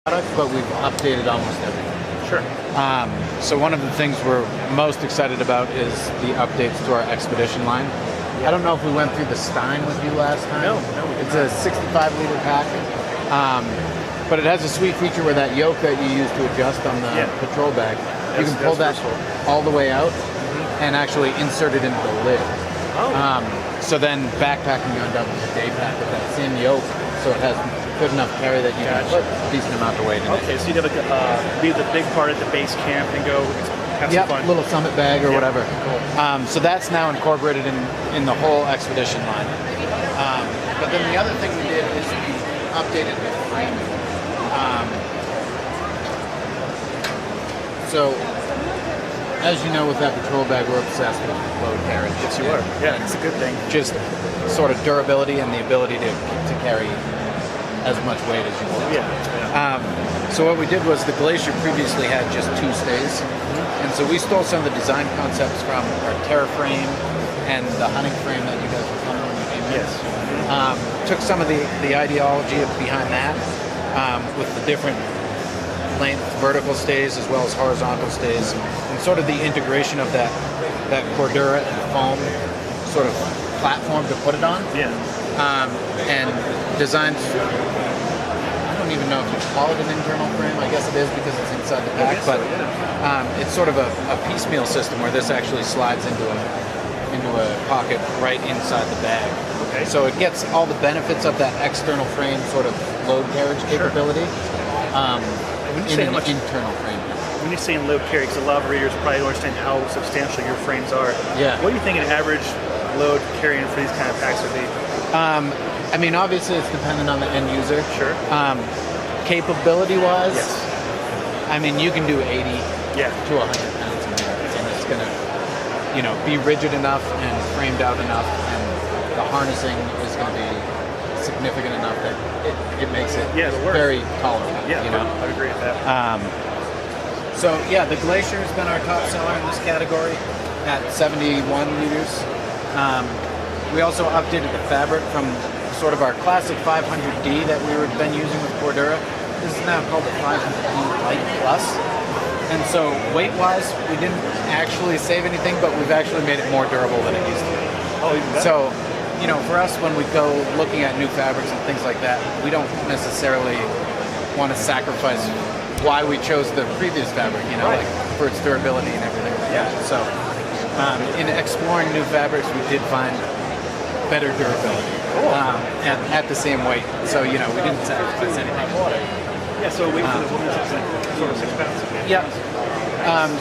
product, but we've updated almost everything. Sure. So one of the things we're most excited about is the updates to our Expedition line. I don't know if we went through the Stein with you last time. No. It's a 65-liter pack, but it has a sweet feature where that yoke that you use to adjust on the patrol bag, you can pull that all the way out and actually insert it into the lid. So then backpacking on double the day pack with that same yoke, so it has good enough carry that you can put a decent amount of weight in it. Okay, so you'd have leave the big part at the base camp and go have some fun. Little summit bag or whatever. Cool. So that's now incorporated in the whole Expedition line. But then the other thing we did is we updated the framing. So, as you know, with that patrol bag, we're obsessed with load carriage. Yes, you are. Yeah, it's a good thing. Just sort of durability and the ability to carry as much weight as you want. So what we did was the Glacier previously had just 2 stays. And so we stole some of the design concepts from our Terraframe and the hunting frame that you guys were coming when you came in. Yes. Took some of the ideology behind that with the different length vertical stays as well as horizontal stays, and sort of the integration of that Cordura and foam sort of platform to put it on. And designed, I don't even know if you call it an internal frame. I guess it is because it's inside the pack, but it's sort of a piecemeal system where this actually slides into a pocket right inside the bag. Okay. So it gets all the benefits of that external frame sort of load carriage capability. When you say how much internal frame. When you say in load carry, because a lot of readers probably don't understand how substantial your frames are. What do you think an average load carrying for these kind of packs would be? I mean, obviously it's dependent on the end user. Sure. Capability-wise, I mean, you can do 80 to 100 pounds in there, and it's going to, be rigid enough and framed out enough, and the harnessing is going to be significant enough that it makes it very tolerable. I would agree with that. So the Glacier has been our top seller in this category at 71 liters. We also updated the fabric from sort of our classic 500D that we had been using with Cordura. This is now called the 500D Light Plus. And so weight-wise, we didn't actually save anything, but we've actually made it more durable than it used to be. Oh, even better. So, for us, when we go looking at new fabrics and things like that, we don't necessarily want to sacrifice why we chose the previous fabric, like for its durability and everything like that. So, in exploring new fabrics, we did find better durability at the same weight. So, we didn't sacrifice anything. So weight for the woman's sort of 6 pounds.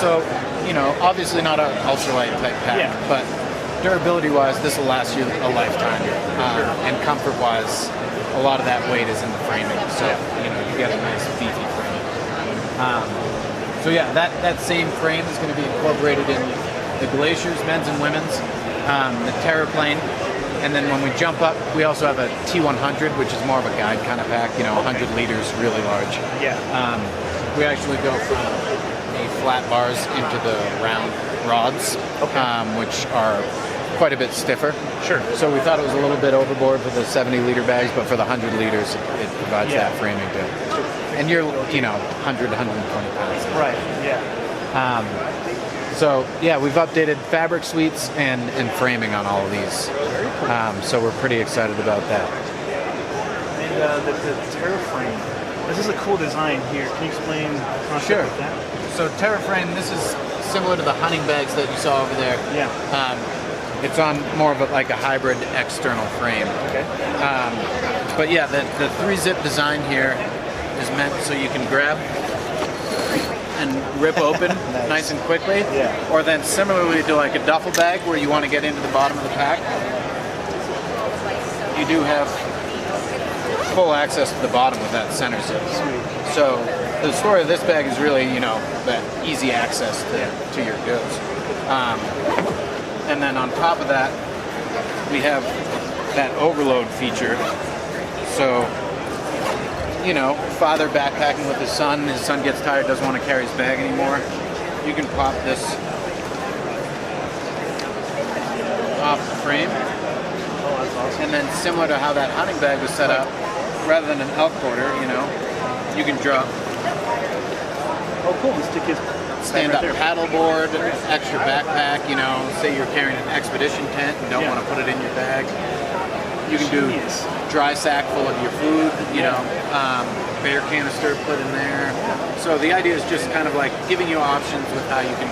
So, obviously not an ultralight type pack, but durability-wise, this will last you a lifetime. And comfort-wise, a lot of that weight is in the framing. So, you get a nice beefy frame. That same frame is going to be incorporated in the Glaciers, men's and women's, the Terraplane, and then when we jump up, we also have a T100, which is more of a guide kind of pack, 100 liters, really large. We actually go from the flat bars into the round rods, which are quite a bit stiffer. So we thought it was a little bit overboard for the 70-liter bags, but for the 100 liters, it provides that framing too. And you're, 100, 120 pounds. So we've updated fabric suites and framing on all of these. Very cool. So we're pretty excited about that. And the Terraframe. This is a cool design here. Can you explain the concept of that? So Terraframe, this is similar to the hunting bags that you saw over there. It's on more of a hybrid external frame. But the 3-zip design here is meant so you can grab and rip open nice and quickly. Or then similarly to like a duffel bag where you want to get into the bottom of the pack, you do have full access to the bottom with that center zip. So the story of this bag is really, that easy access to your goods. And then on top of that, we have that overload feature. So, father backpacking with his son gets tired, doesn't want to carry his bag anymore. You can pop this off the frame. Oh, that's awesome. And then similar to how that hunting bag was set up, rather than an elk quarter, You can drop Oh, cool. We stick his stand-up paddleboard, extra backpack. You know, say you're carrying an expedition tent and don't want to put it in your bag. You can do dry sack full of your food. You know, bear canister put in there. So the idea is just kind of like giving you options with how you can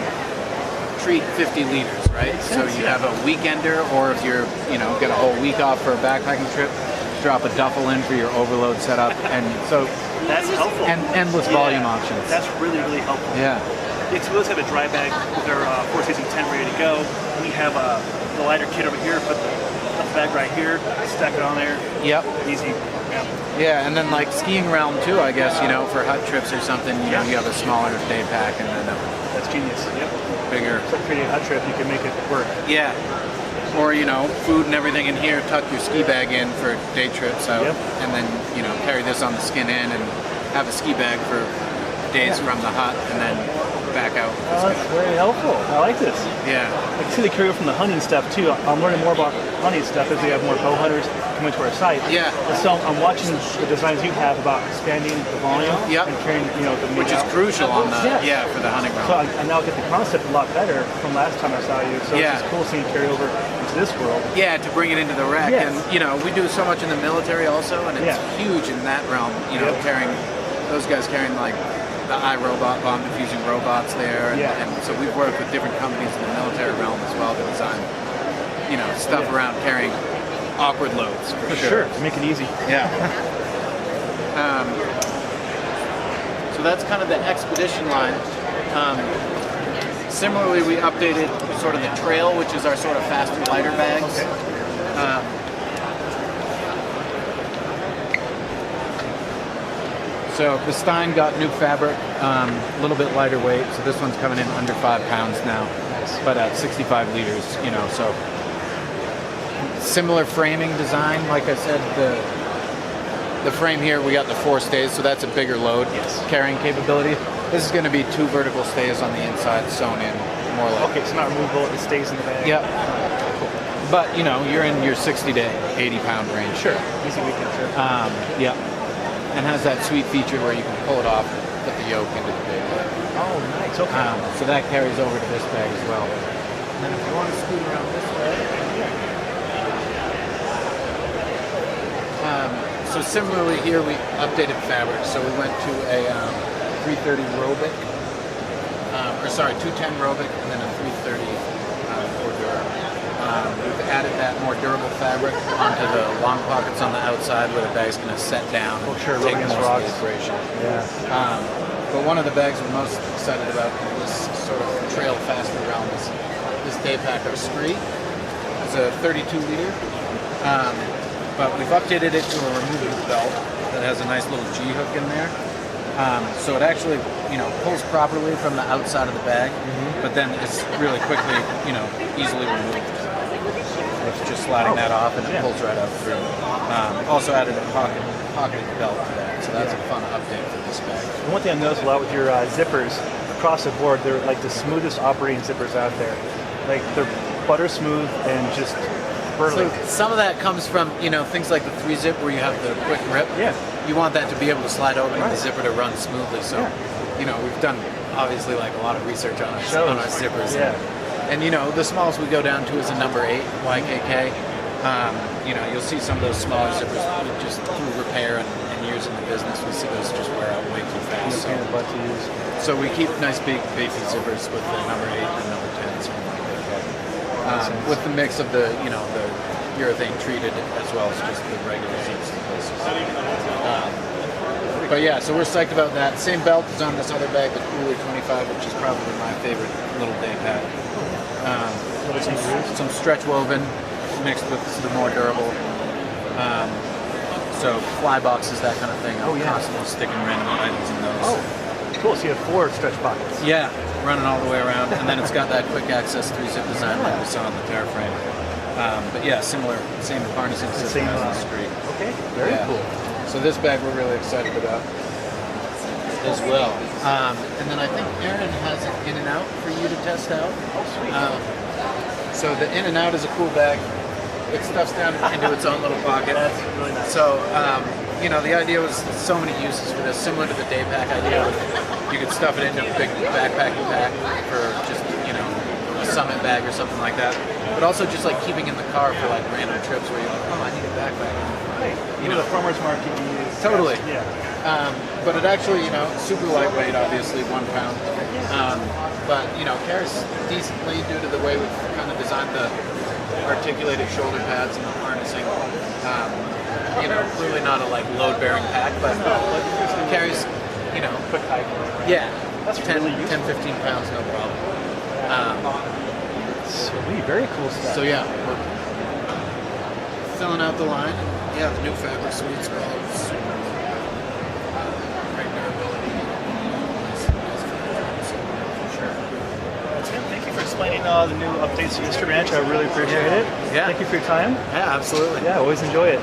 treat 50 liters, right? So you have a weekender, or if you're, you know, get a whole week off for a backpacking trip, drop a duffel in for your overload setup, and so that's helpful. And endless volume options. That's really, really helpful. Yeah. Yeah, so we always have a dry bag with our four-season tent ready to go. We have the lighter kit over here. Put the bag right here. Stack it on there. Yep. Easy. Yeah, and then like skiing realm too, I guess, you know, for hut trips or something, you know, you have a smaller day pack and then that's genius. Yep. Bigger. So creating a hut trip, you can make it work. Yeah. Or, you know, food and everything in here, tuck your ski bag in for day trips out, and then, you know, carry this on the skin in and have a ski bag for days from the hut and then back out. Oh, that's very helpful. I like this. Yeah. I can see the carry from the hunting stuff too. I'm learning more about hunting stuff as we have more bow hunters coming to our site. Yeah. And so I'm watching the designs you have about expanding the volume and carrying, you know, the which is crucial on the for the hunting realm. realm. So I now get the concept a lot better from last time I saw you. So it's just cool seeing it carry over into this world. Yeah, to bring it into the rec. And you know, we do so much in the military also, and it's huge in that realm. You know, carrying those guys carrying like the iRobot bomb diffusing robots there, and so we've worked with different companies in the military realm as well to design, you know, stuff around carrying awkward loads for sure. To make it easy. Yeah. So that's kind of the expedition line. Similarly, we updated sort of the trail, which is our sort of faster, lighter bags. So the Stein got new fabric, a little bit lighter weight. So this one's coming in under 5 pounds now, but at 65 liters, you know, so similar framing design. Like I said, the frame here, we got the 4 stays, so that's a bigger load carrying capability. This is going to be 2 vertical stays on the inside sewn in, more like. Okay, it's not removable, it stays in the bag. Yep. But, you know, you're in your 60 to 80 pound range. Sure, easy weekend trip. Yeah. And has that sweet feature where you can pull it off and put the yoke into the big bag. Oh, nice. Okay. So that carries over to this bag as well. And then if you want to scoot around this way, so similarly here we updated fabric. So we went to a 330 Robic, 210 Robic, and then a 330 Cordura. We've added that more durable fabric onto the long pockets on the outside where the bag's going to set down and take most of the abrasion. Yeah. But one of the bags we're most excited about in this sort of trail faster realm is this day pack, our Scree. It's a 32 liter, but we've updated it to a removable belt that has a nice little G-hook in there. So it actually, you know, pulls properly from the outside of the bag, but then it's really quickly, you know, easily removed. It's just sliding that off and it pulls right up through. Also added a pocketed belt to that, so that's a fun update for this bag. And one thing I've noticed a lot with your zippers, across the board, they're like the smoothest operating zippers out there. Like they're butter smooth and just burly. So some of that comes from, you know, things like the 3-zip where you have the quick rip. Yeah. You want that to be able to slide open and the zipper to run smoothly. So, you know, we've done obviously like a lot of research on our zippers. Yeah. And you know, the smallest we go down to is a number 8 YKK. You know, you'll see some of those smaller zippers just through repair and years in the business. We see those just wear out way too fast. So we keep nice big beefy zippers with the number 8 and number 10s from YKK. With the mix of the, you know, the urethane treated as well as just the regular zips in places. But yeah, so we're psyched about that. Same belt is on this other bag, the Coulee 25, which is probably my favorite little day pad. Some stretch woven mixed with the more durable. So fly boxes, that kind of thing. I'm constantly sticking random items in those. Oh, cool. So you have 4 stretch pockets. Yeah, running all the way around. And then it's got that quick access 3-zip design like we saw on the Terraframe. But yeah, same harnessing system as the Scree. Okay, very cool. So this bag we're really excited about as well. And then I think Aaron has an in and out for you to test out. Oh, sweet. So the in and out is a cool bag. It stuffs down into its own little pocket. That's really nice. So you know, the idea was so many uses for this, similar to the day pack idea. You could stuff it into a big backpacking pack for just, you know, a summit bag or something like that. But also just like keeping in the car for like random trips where you're like, oh, I need a backpack. Right. You know, the farmer's market you use. Totally. Yeah. But it actually, you know, super lightweight, obviously, 1 pound. But, you know, carries decently due to the way we've kind of designed the articulated shoulder pads and the harnessing. You know, really not a like load-bearing pack, but it carries, you know, Quick hike. yeah, That's 10, really useful. 10, 15 pounds, no problem. Sweet, very cool stuff. So yeah, we're filling out the line. Yeah, the new fabric suites are all super great durability. Sure. Tim, thank you for explaining the new updates to Mr. Ranch. I really appreciate it. Yeah. Thank you for your time. Yeah, absolutely. Yeah, always enjoy it.